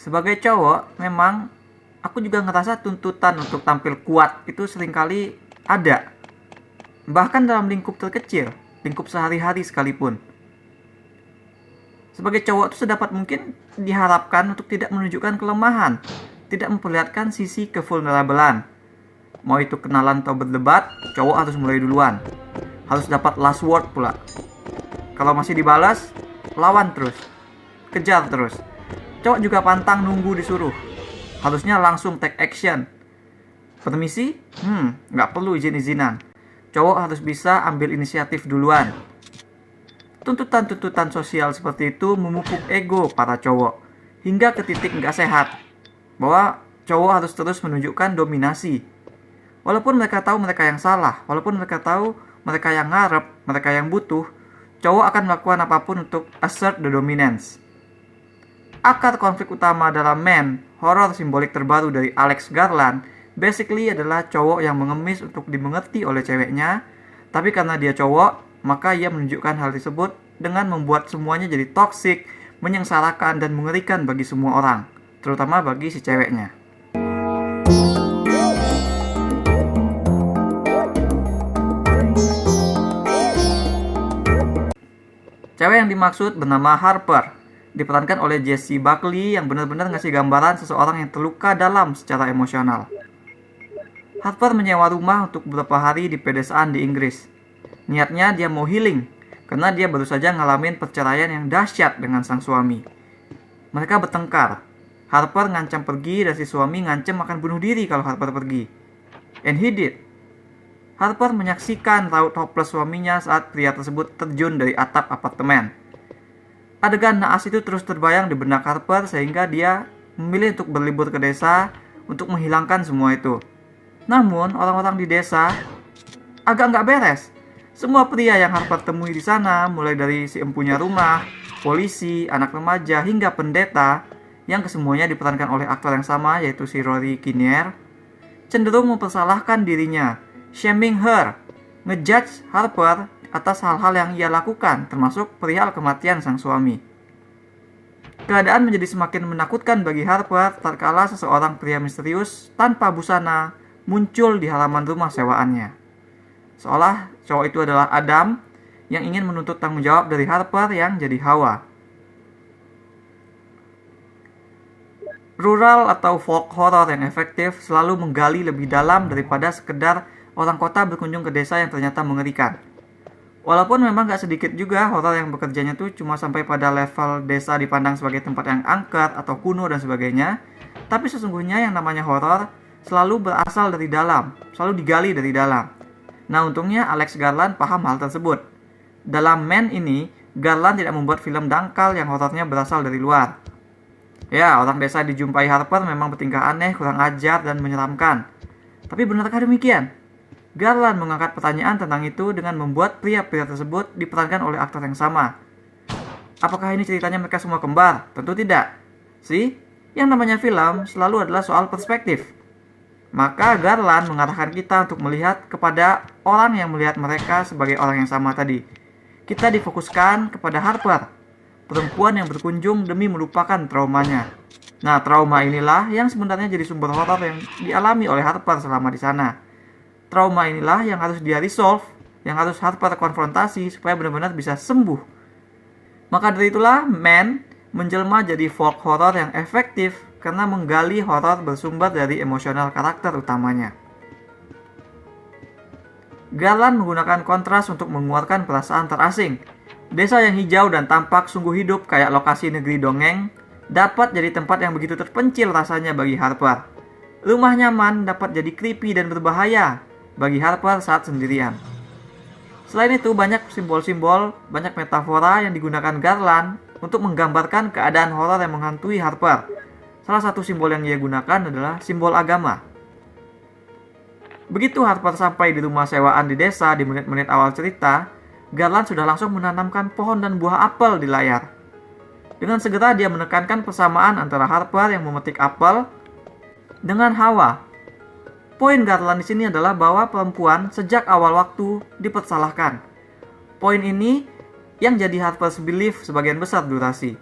Sebagai cowok, memang aku juga ngerasa tuntutan untuk tampil kuat itu seringkali ada. Bahkan dalam lingkup terkecil, lingkup sehari-hari sekalipun. Sebagai cowok itu sedapat mungkin diharapkan untuk tidak menunjukkan kelemahan, tidak memperlihatkan sisi kevulnerabelan. Mau itu kenalan atau berdebat, cowok harus mulai duluan. Harus dapat last word pula. Kalau masih dibalas, lawan terus. Kejar terus. Cowok juga pantang nunggu disuruh. Harusnya langsung take action. Permisi? Nggak perlu izin-izinan. Cowok harus bisa ambil inisiatif duluan. Tuntutan-tuntutan sosial seperti itu memupuk ego para cowok hingga ke titik nggak sehat, bahwa cowok harus terus menunjukkan dominasi. Walaupun mereka tahu mereka yang salah, walaupun mereka tahu mereka yang ngarep, mereka yang butuh, cowok akan melakukan apapun untuk assert the dominance. Akar konflik utama dalam Man, horor simbolik terbaru dari Alex Garland, basically adalah cowok yang mengemis untuk dimengerti oleh ceweknya, tapi karena dia cowok, maka ia menunjukkan hal tersebut dengan membuat semuanya jadi toksik, menyengsarakan dan mengerikan bagi semua orang, terutama bagi si ceweknya. Cewek yang dimaksud bernama Harper, diperankan oleh Jessie Buckley yang benar-benar ngasih gambaran seseorang yang terluka dalam secara emosional. Harper menyewa rumah untuk beberapa hari di pedesaan di Inggris. Niatnya dia mau healing, karena dia baru saja ngalamin perceraian yang dahsyat dengan sang suami. Mereka bertengkar. Harper ngancam pergi dan si suami ngancam akan bunuh diri kalau Harper pergi. And he did. Harper menyaksikan raut hopeless suaminya saat pria tersebut terjun dari atap apartemen. Adegan naas itu terus terbayang di benak Harper sehingga dia memilih untuk berlibur ke desa untuk menghilangkan semua itu. Namun orang-orang di desa agak nggak beres. Semua pria yang Harper temui di sana, mulai dari si empunya rumah, polisi, anak remaja, hingga pendeta, yang kesemuanya diperankan oleh aktor yang sama, yaitu si Rory Kinnear, cenderung mempersalahkan dirinya, shaming her, ngejudge Harper atas hal-hal yang ia lakukan, termasuk perihal kematian sang suami. Keadaan menjadi semakin menakutkan bagi Harper tatkala seseorang pria misterius tanpa busana muncul di halaman rumah sewaannya. Seolah cowok itu adalah Adam yang ingin menuntut tanggung jawab dari Harper yang jadi Hawa. Rural atau folk horror yang efektif selalu menggali lebih dalam daripada sekedar orang kota berkunjung ke desa yang ternyata mengerikan. Walaupun memang gak sedikit juga horor yang bekerjanya tuh cuma sampai pada level desa dipandang sebagai tempat yang angker atau kuno dan sebagainya, tapi sesungguhnya yang namanya horor selalu berasal dari dalam, selalu digali dari dalam. Nah, untungnya Alex Garland paham hal tersebut. Dalam Man ini, Garland tidak membuat film dangkal yang horornya berasal dari luar. Ya, orang desa dijumpai Harper memang bertingkah aneh, kurang ajar, dan menyeramkan. Tapi benarkah demikian? Garland mengangkat pertanyaan tentang itu dengan membuat pria-pria tersebut diperankan oleh aktor yang sama. Apakah ini ceritanya mereka semua kembar? Tentu tidak. Yang namanya film selalu adalah soal perspektif. Maka Garland mengarahkan kita untuk melihat kepada orang yang melihat mereka sebagai orang yang sama tadi. Kita difokuskan kepada Harper, perempuan yang berkunjung demi melupakan traumanya. Nah, trauma inilah yang sebenarnya jadi sumber horor yang dialami oleh Harper selama di sana. Trauma inilah yang harus dia resolve, yang harus Harper konfrontasi supaya benar-benar bisa sembuh. Maka dari itulah Man menjelma jadi folk horror yang efektif karena menggali horor bersumber dari emosional karakter utamanya. Garland menggunakan kontras untuk menguatkan perasaan terasing. Desa yang hijau dan tampak sungguh hidup kayak lokasi negeri dongeng dapat jadi tempat yang begitu terpencil rasanya bagi Harper. Rumah nyaman dapat jadi creepy dan berbahaya bagi Harper saat sendirian. Selain itu, banyak simbol-simbol, banyak metafora yang digunakan Garland untuk menggambarkan keadaan horor yang menghantui Harper. Salah satu simbol yang ia gunakan adalah simbol agama. Begitu Harper sampai di rumah sewaan di desa di menit-menit awal cerita, Garland sudah langsung menanamkan pohon dan buah apel di layar. Dengan segera dia menekankan persamaan antara Harper yang memetik apel dengan Hawa. Poin Garland di sini adalah bahwa perempuan sejak awal waktu dipersalahkan. Poin ini yang jadi Harper's belief sebagian besar durasi.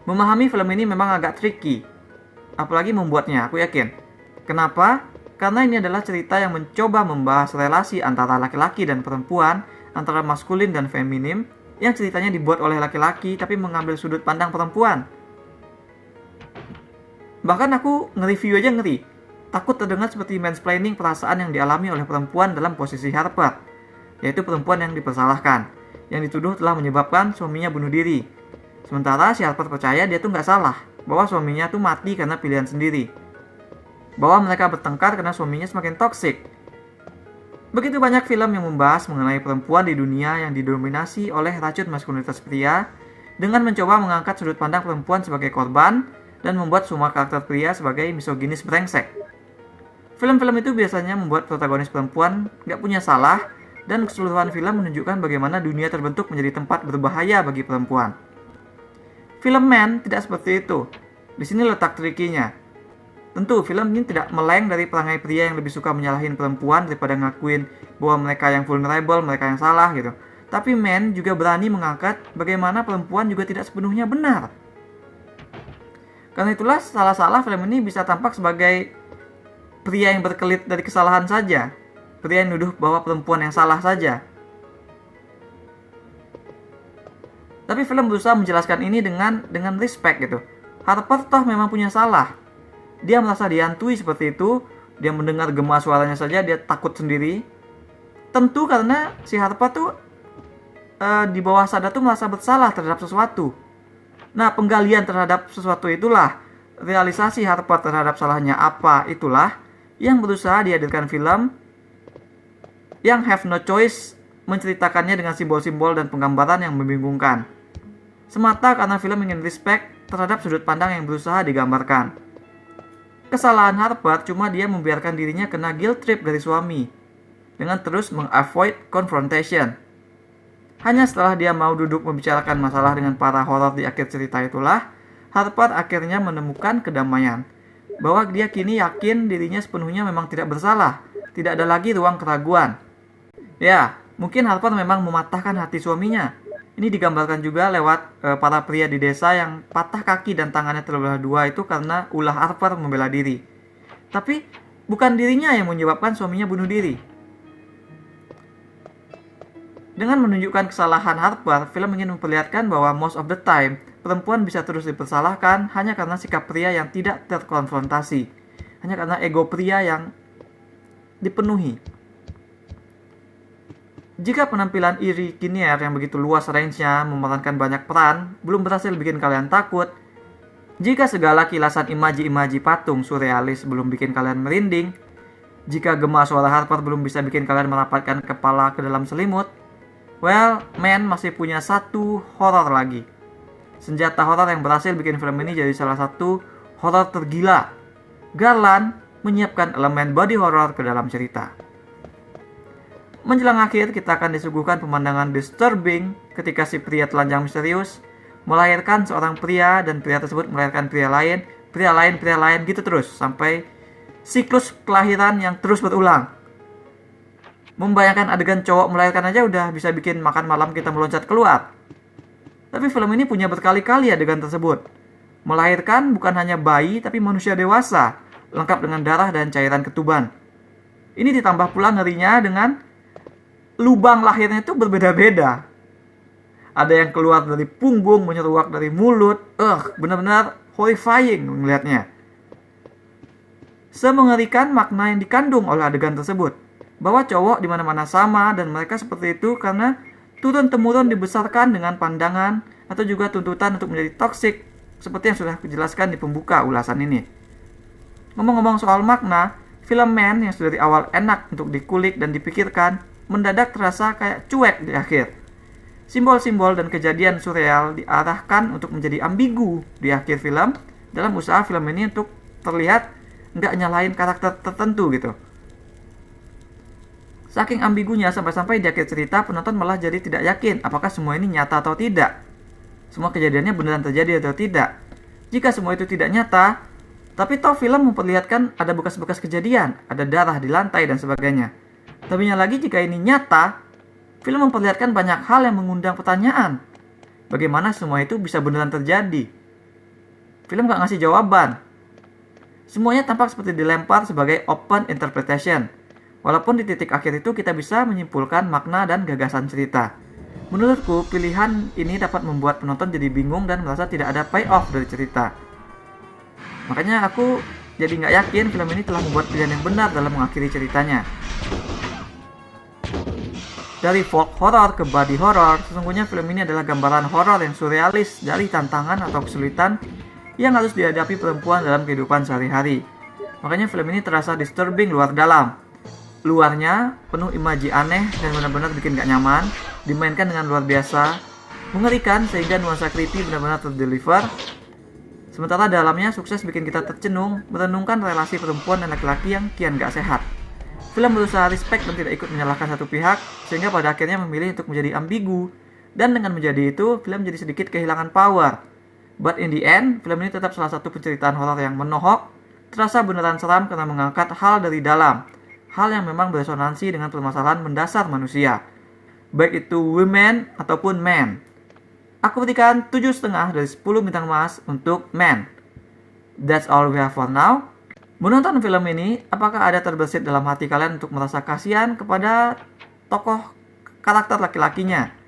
Memahami film ini memang agak tricky, apalagi membuatnya, aku yakin. Kenapa? Karena ini adalah cerita yang mencoba membahas relasi antara laki-laki dan perempuan, antara maskulin dan feminim, yang ceritanya dibuat oleh laki-laki tapi mengambil sudut pandang perempuan. Bahkan aku nge-review aja ngeri, takut terdengar seperti mansplaining perasaan yang dialami oleh perempuan dalam posisi Harper, yaitu perempuan yang dipersalahkan, yang dituduh telah menyebabkan suaminya bunuh diri. Sementara si Harper percaya dia tuh nggak salah, bahwa suaminya tuh mati karena pilihan sendiri, bahwa mereka bertengkar karena suaminya semakin toksik. Begitu banyak film yang membahas mengenai perempuan di dunia yang didominasi oleh racun maskulinitas pria, dengan mencoba mengangkat sudut pandang perempuan sebagai korban, dan membuat semua karakter pria sebagai misoginis brengsek. Film-film itu biasanya membuat protagonis perempuan nggak punya salah, dan keseluruhan film menunjukkan bagaimana dunia terbentuk menjadi tempat berbahaya bagi perempuan. Film Man tidak seperti itu. Di sini letak trikinya. Tentu, film ini tidak meleng dari perangai pria yang lebih suka menyalahin perempuan daripada ngakuin bahwa mereka yang vulnerable, mereka yang salah gitu. Tapi Man juga berani mengangkat bagaimana perempuan juga tidak sepenuhnya benar. Karena itulah salah-salah film ini bisa tampak sebagai pria yang berkelit dari kesalahan saja. Pria yang nuduh bahwa perempuan yang salah saja. Tapi film berusaha menjelaskan ini dengan respect gitu. Harper toh memang punya salah. Dia merasa dihantui seperti itu. Dia mendengar gema suaranya saja dia takut sendiri. Tentu karena si Harper tuh di bawah sadar tuh merasa bersalah terhadap sesuatu. Nah, penggalian terhadap sesuatu itulah, realisasi Harper terhadap salahnya apa itulah yang berusaha dihadirkan film yang have no choice menceritakannya dengan simbol-simbol dan penggambaran yang membingungkan. Semata karena film ingin respect terhadap sudut pandang yang berusaha digambarkan. Kesalahan Harper cuma dia membiarkan dirinya kena guilt trip dari suami dengan terus meng-avoid confrontation. Hanya setelah dia mau duduk membicarakan masalah dengan para horor di akhir cerita itulah, Harper akhirnya menemukan kedamaian. Bahwa dia kini yakin dirinya sepenuhnya memang tidak bersalah, tidak ada lagi ruang keraguan. Ya, mungkin Harper memang mematahkan hati suaminya. Ini digambarkan juga lewat para pria di desa yang patah kaki dan tangannya terbelah dua itu karena ulah Harper membela diri. Tapi bukan dirinya yang menyebabkan suaminya bunuh diri. Dengan menunjukkan kesalahan Harper, film ingin memperlihatkan bahwa most of the time, perempuan bisa terus dipersalahkan hanya karena sikap pria yang tidak terkonfrontasi. Hanya karena ego pria yang dipenuhi. Jika penampilan Iri Kinnear yang begitu luas range-nya memerankan banyak peran, belum berhasil bikin kalian takut, jika segala kilasan imaji-imaji patung surrealis belum bikin kalian merinding, jika gema suara Harper belum bisa bikin kalian merapatkan kepala ke dalam selimut, well, Man masih punya satu horor lagi. Senjata horor yang berhasil bikin film ini jadi salah satu horor tergila. Garland menyiapkan elemen body horror ke dalam cerita. Menjelang akhir, kita akan disuguhkan pemandangan disturbing ketika si pria telanjang misterius melahirkan seorang pria dan pria tersebut melahirkan pria lain gitu terus sampai siklus kelahiran yang terus berulang. Membayangkan adegan cowok melahirkan aja udah bisa bikin makan malam kita meloncat keluar. Tapi film ini punya berkali-kali adegan tersebut. Melahirkan bukan hanya bayi tapi manusia dewasa, lengkap dengan darah dan cairan ketuban. Ini ditambah pula ngerinya dengan lubang lahirnya itu berbeda-beda. Ada yang keluar dari punggung, menyeruak dari mulut. Benar-benar horrifying melihatnya. Semengerikan makna yang dikandung oleh adegan tersebut. Bahwa cowok di mana-mana sama dan mereka seperti itu karena turun-temurun dibesarkan dengan pandangan atau juga tuntutan untuk menjadi toksik seperti yang sudah dijelaskan di pembuka ulasan ini. Ngomong-ngomong soal makna, film Man yang sudah dari awal enak untuk dikulik dan dipikirkan mendadak terasa kayak cuek di akhir. Simbol-simbol dan kejadian surreal diarahkan untuk menjadi ambigu di akhir film dalam usaha film ini untuk terlihat nggak nyalain karakter tertentu gitu. Saking ambigunya sampai-sampai di akhir cerita penonton malah jadi tidak yakin apakah semua ini nyata atau tidak. Semua kejadiannya beneran terjadi atau tidak. Jika semua itu tidak nyata, tapi toh film memperlihatkan ada bekas-bekas kejadian, ada darah di lantai dan sebagainya. Lebihnya lagi jika ini nyata, film memperlihatkan banyak hal yang mengundang pertanyaan. Bagaimana semua itu bisa beneran terjadi? Film gak ngasih jawaban. Semuanya tampak seperti dilempar sebagai open interpretation. Walaupun di titik akhir itu kita bisa menyimpulkan makna dan gagasan cerita. Menurutku, pilihan ini dapat membuat penonton jadi bingung dan merasa tidak ada payoff dari cerita. Makanya aku jadi nggak yakin film ini telah membuat pilihan yang benar dalam mengakhiri ceritanya. Dari folk horror ke body horror, sesungguhnya film ini adalah gambaran horor yang surrealis dari tantangan atau kesulitan yang harus dihadapi perempuan dalam kehidupan sehari-hari. Makanya film ini terasa disturbing luar dalam. Luarnya penuh imaji aneh dan benar-benar bikin gak nyaman, dimainkan dengan luar biasa, mengerikan sehingga nuansa creepy benar-benar terdeliver. Sementara dalamnya sukses bikin kita tercenung, merenungkan relasi perempuan dan laki-laki yang kian gak sehat. Film berusaha respect dan tidak ikut menyalahkan satu pihak, sehingga pada akhirnya memilih untuk menjadi ambigu. Dan dengan menjadi itu, film jadi sedikit kehilangan power. But in the end, film ini tetap salah satu penceritaan horor yang menohok, terasa beneran seram karena mengangkat hal dari dalam. Hal yang memang beresonansi dengan permasalahan mendasar manusia. Baik itu women ataupun men. Aku berikan 7,5 dari 10 bintang emas untuk men. That's all we have for now. Menonton film ini, apakah ada terbersit dalam hati kalian untuk merasa kasihan kepada tokoh karakter laki-lakinya?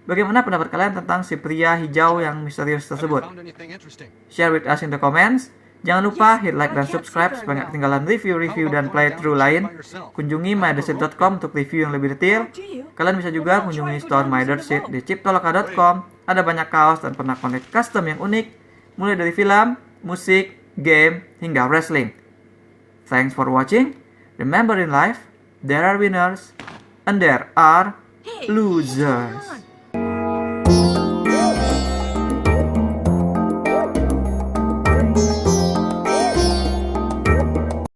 Bagaimana pendapat kalian tentang si pria hijau yang misterius tersebut? Share with us in the comments. Jangan lupa hit like dan subscribe supaya nggak ketinggalan review-review dan playthrough lain. Kunjungi mytheseed.com untuk review yang lebih detail. Kalian bisa juga kunjungi store mytheseed di chiptoloka.com. Ada banyak kaos dan pernak-pernik custom yang unik, mulai dari film, musik, game, hingga wrestling. Thanks for watching. Remember in life, there are winners and there are losers.